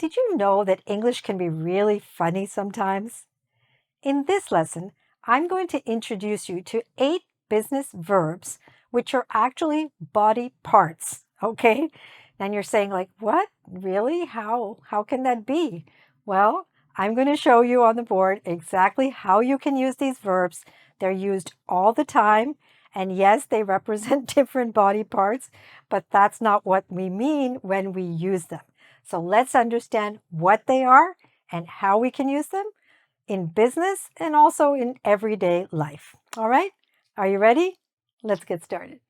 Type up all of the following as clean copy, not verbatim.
Did you know that English can be really funny sometimes? In this lesson, I'm going to introduce you to 8 business verbs, which are actually body parts, okay? And you're saying like, what? Really? How can that be? Well, I'm going to show you on the board exactly how you can use these verbs. They're used all the time. And yes, they represent different body parts, but that's not what we mean when we use them. So let's understand what they are and how we can use them in business and also in everyday life. All right, are you ready? Let's get started.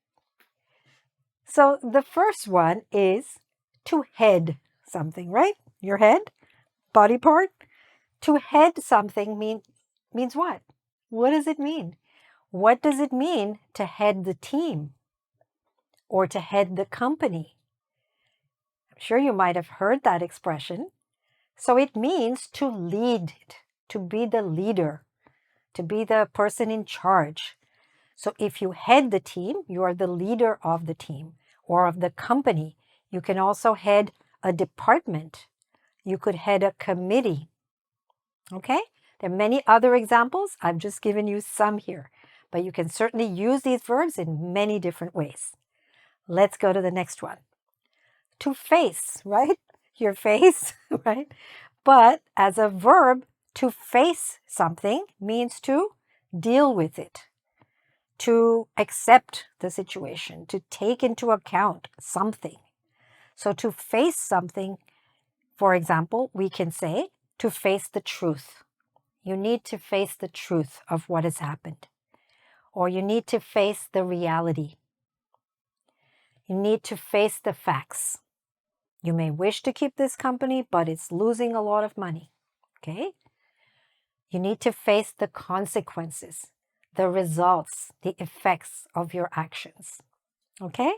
So the first one is to head something, right? Your head, body part. To head something means what? What does it mean? What does it mean to head the team or to head the company? I'm sure you might have heard that expression. So it means to lead it, to be the leader, to be the person in charge. So if you head the team, you are the leader of the team or of the company. You can also head a department. You could head a committee. Okay? There are many other examples. I've just given you some here, but you can certainly use these verbs in many different ways. Let's go to the next one. To face, right? Your face, right? But as a verb, to face something means to deal with it, to accept the situation, to take into account something. So to face something, for example, we can say to face the truth. You need to face the truth of what has happened. Or you need to face the reality. You need to face the facts. You may wish to keep this company, but it's losing a lot of money. Okay? You need to face the consequences, the results, the effects of your actions. Okay?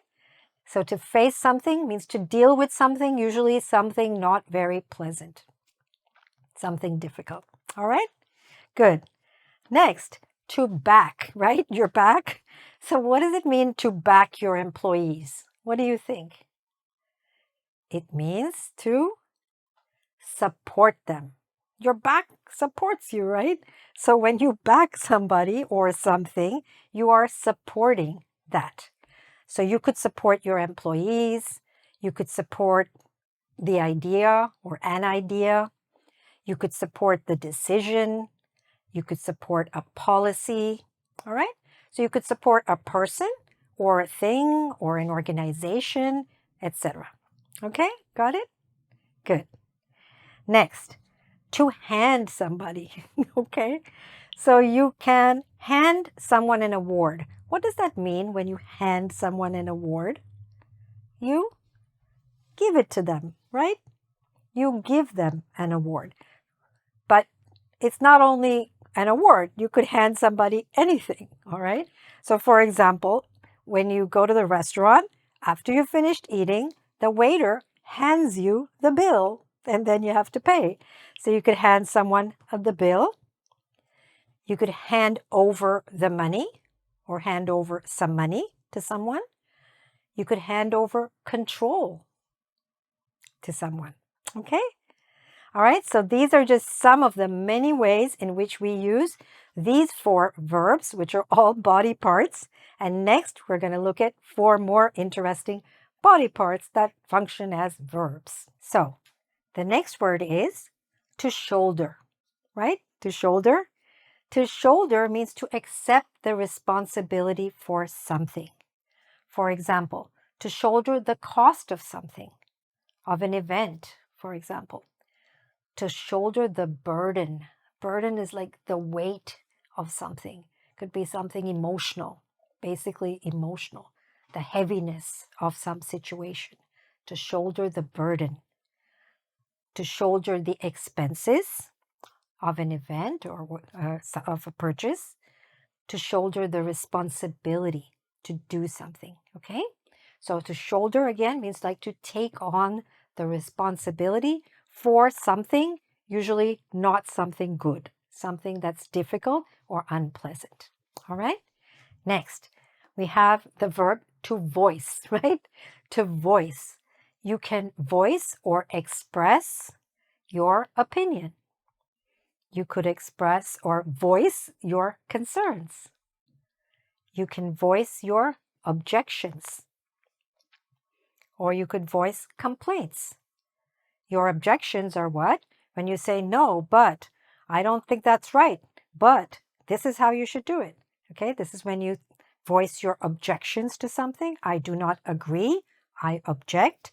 So to face something means to deal with something, usually something not very pleasant, something difficult. All right? Good. Next, to back, right? Your back. So what does it mean to back your employees? What do you think? It means to support them. Your back supports you, right? So when you back somebody or something, you are supporting that. So you could support your employees. You could support the idea or an idea. You could support the decision. You could support a policy. All right? So you could support a person or a thing or an organization, etc. Okay? Got it? Good. Next, to hand somebody. Okay? So you can hand someone an award. What does that mean when you hand someone an award? You give it to them, right? You give them an award. But it's not only an award. You could hand somebody anything, all right? So for example, when you go to the restaurant, after you've finished eating, the waiter hands you the bill and then you have to pay. So you could hand someone the bill. You could hand over the money or hand over some money to someone. You could hand over control to someone. Okay? All right, so these are just some of the many ways in which we use these 4 verbs, which are all body parts. And next, we're going to look at 4 more interesting body parts that function as verbs. So the next word is to shoulder, right? To shoulder. To shoulder means to accept the responsibility for something. For example, to shoulder the cost of something, of an event, for example. To shoulder the burden. Burden is like the weight of something. Could be something emotional, basically emotional. The heaviness of some situation. To shoulder the burden. To shoulder the expenses of an event or of a purchase. To shoulder the responsibility to do something, okay? So to shoulder again means like to take on the responsibility for something, usually not something good, something that's difficult or unpleasant. All right? Next, we have the verb to voice, right? To voice. You can voice or express your opinion. You could express or voice your concerns. You can voice your objections. Or you could voice complaints. Your objections are what? When you say, no, but I don't think that's right, but this is how you should do it. Okay, this is when you voice your objections to something. I do not agree. I object.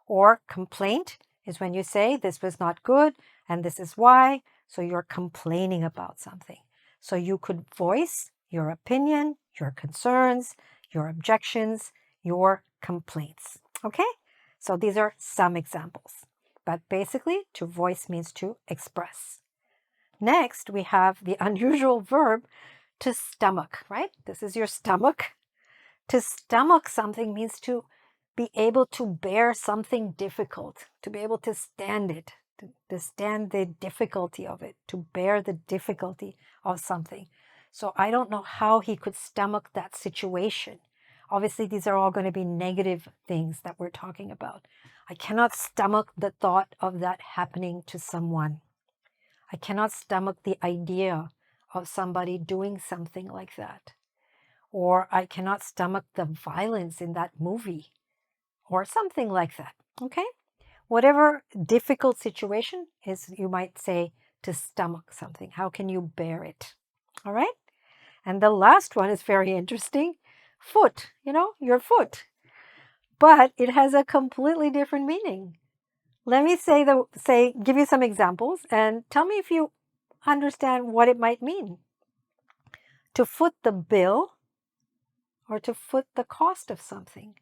Or complaint is when you say this was not good and this is why. So you're complaining about something. So you could voice your opinion, your concerns, your objections, your complaints. Okay? So these are some examples. But basically, to voice means to express. Next, we have the unusual verb to stomach, right? This is your stomach. To stomach something means to be able to bear something difficult, to be able to stand it, to stand the difficulty of it, to bear the difficulty of something. So I don't know how he could stomach that situation. Obviously, these are all going to be negative things that we're talking about. I cannot stomach the thought of that happening to someone. I cannot stomach the idea of somebody doing something like that. Or I cannot stomach the violence in that movie. Or something like that. Okay? Whatever difficult situation is, you might say, to stomach something. How can you bear it? All right? And the last one is very interesting. Foot, your foot. But it has a completely different meaning. Let me give you some examples and tell me if you understand what it might mean. To foot the bill or to foot the cost of something.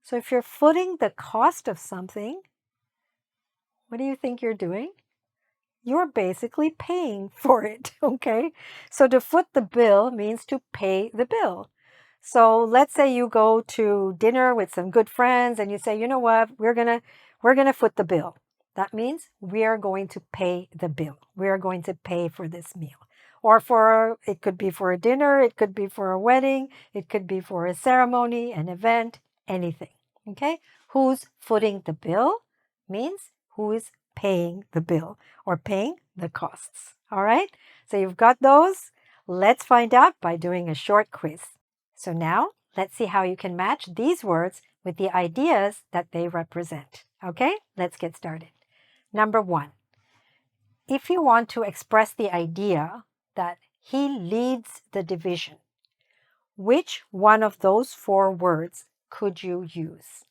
So if you're footing the cost of something, what do you think you're doing? You're basically paying for it, okay? So to foot the bill means to pay the bill. So let's say you go to dinner with some good friends and you say, you know what, we're gonna foot the bill. That means we are going to pay the bill. We are going to pay for this meal. Or it could be for a dinner, it could be for a wedding, it could be for a ceremony, an event, anything. Okay? Who's footing the bill means who is paying the bill or paying the costs. All right? So you've got those. Let's find out by doing a short quiz. So now let's see how you can match these words with the ideas that they represent. Okay? Let's get started. Number 1. If you want to express the idea that he leads the division, which one of those 4 words could you use?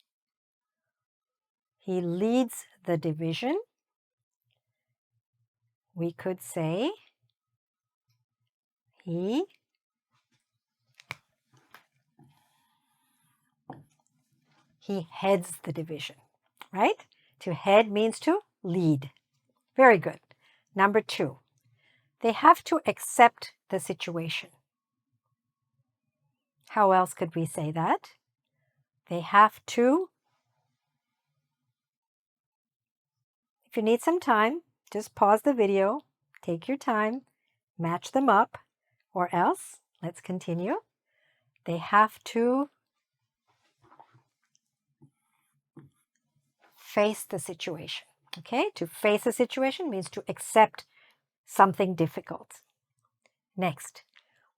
He leads the division. We could say he heads the division, right? To head means to lead. Very good. Number 2, they have to accept the situation. How else could we say that? They have to. If you need some time, just pause the video, take your time, match them up, or else, let's continue. They have to face the situation. Okay, to face a situation means to accept something difficult. Next,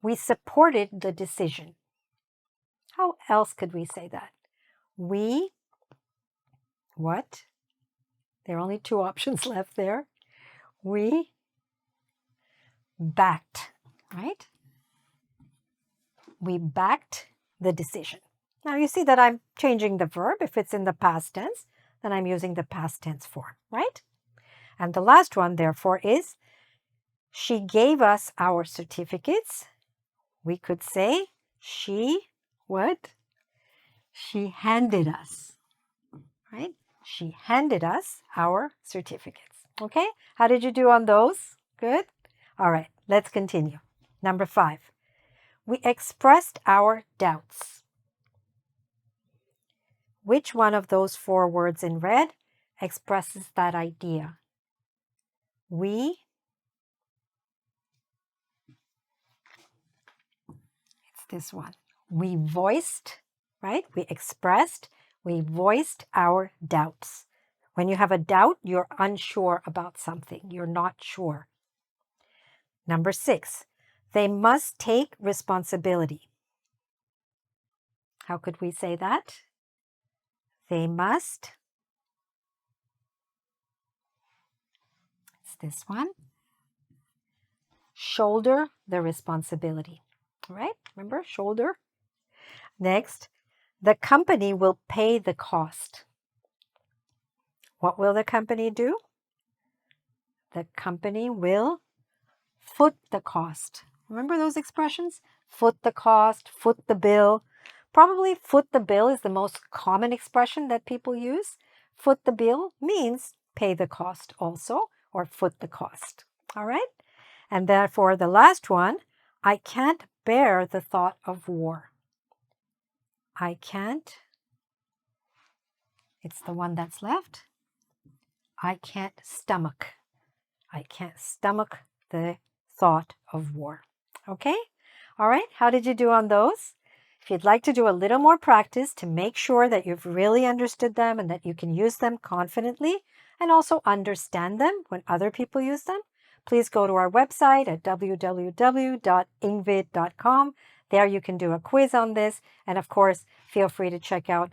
we supported the decision. How else could we say that? We, what? There are only 2 options left there. We backed, right? We backed the decision. Now you see that I'm changing the verb. If it's in the past tense, then I'm using the past tense form, right? And the last one, therefore, is she gave us our certificates. We could say she, what? She handed us, right? She handed us our certificates. Okay? How did you do on those? Good? All right, let's continue. Number 5. We expressed our doubts. Which one of those 4 words in red expresses that idea? It's this one. We voiced, right? We expressed, we voiced our doubts. When you have a doubt, you're unsure about something. You're not sure. Number 6, they must take responsibility. How could we say that? They must. It's this one. Shoulder the responsibility. All right? Remember, shoulder. Next, the company will pay the cost. What will the company do? The company will foot the cost. Remember those expressions? Foot the cost, foot the bill. Probably foot the bill is the most common expression that people use. Foot the bill means pay the cost also, or foot the cost. All right? And therefore, the last one, I can't bear the thought of war. I can't. It's the one that's left. I can't stomach. I can't stomach the thought of war. Okay? All right, how did you do on those? If you'd like to do a little more practice to make sure that you've really understood them and that you can use them confidently and also understand them when other people use them, please go to our website at www.ingvid.com. There you can do a quiz on this. And of course, feel free to check out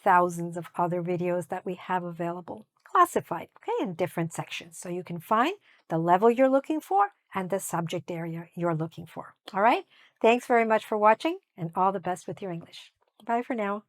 thousands of other videos that we have available, classified, okay, in different sections. So you can find the level you're looking for and the subject area you're looking for. All right. Thanks very much for watching and all the best with your English. Bye for now.